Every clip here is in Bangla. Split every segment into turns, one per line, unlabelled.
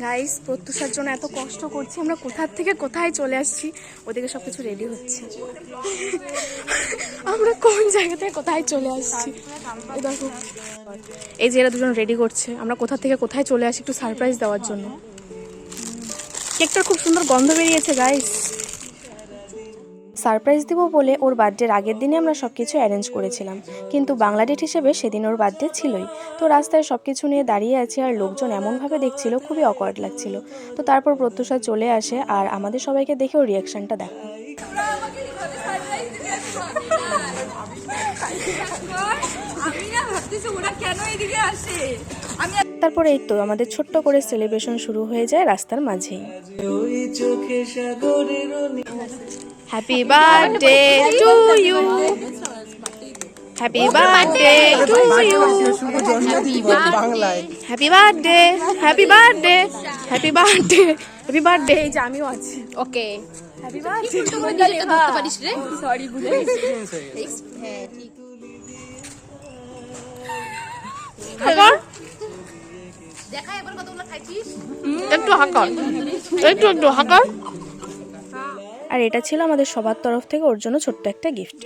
গাইস, প্রত্যুষার জন্য এত কষ্ট করছি, আমরা কোথা থেকে কোথায় চলে আসছি। ওদিকে সবকিছু রেডি হচ্ছে, আমরা কোন জায়গা থেকে কোথায় চলে আসছি। এই দেখো, এই যে এরা দুজন রেডি করছে, আমরা কোথা থেকে কোথায় চলে আসি একটু সারপ্রাইজ দেওয়ার জন্য। কেকটার খুব সুন্দর গন্ধ বেরিয়েছে গাইস। সারপ্রাইজ দিব বলে ওর বার্থডের আগের দিনে আমরা সব কিছু অ্যারেঞ্জ করেছিলাম, কিন্তু বাংলা ডেট হিসেবে সেদিন ওর বার্থডে ছিলই। তো রাস্তায় সব কিছু নিয়ে দাঁড়িয়ে আছি আর লোকজন এমনভাবে দেখছিল, খুবই অকওয়ার্ড লাগছিল। তো তারপর প্রত্যুষা চলে আসে আর আমাদের সবাইকে দেখে ওর রিয়াকশনটা দেখো। তারপরে এই তো আমাদের ছোট্ট করে সেলিব্রেশন শুরু হয়ে যায় রাস্তার মাঝেই। Happy birthday to you, happy birthday to you, happy birthday, happy birthday, happy birthday, happy birthday. এই যে আমিও আছি। Okay, happy birthday. ধরতে পারিস রে, সরি ভুলে গেছি। হ্যাঁ ঠিক। হাকার দেখা একবার কতগুলো খাইছিস, একটু হাকার, একটু হাকার। আর এটা ছিল আমাদের সবার তরফ থেকে ওর জন্য ছোট্ট একটা গিফট।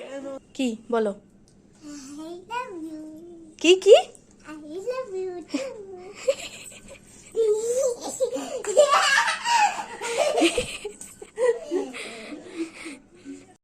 কি বলো? কি কি? I love you.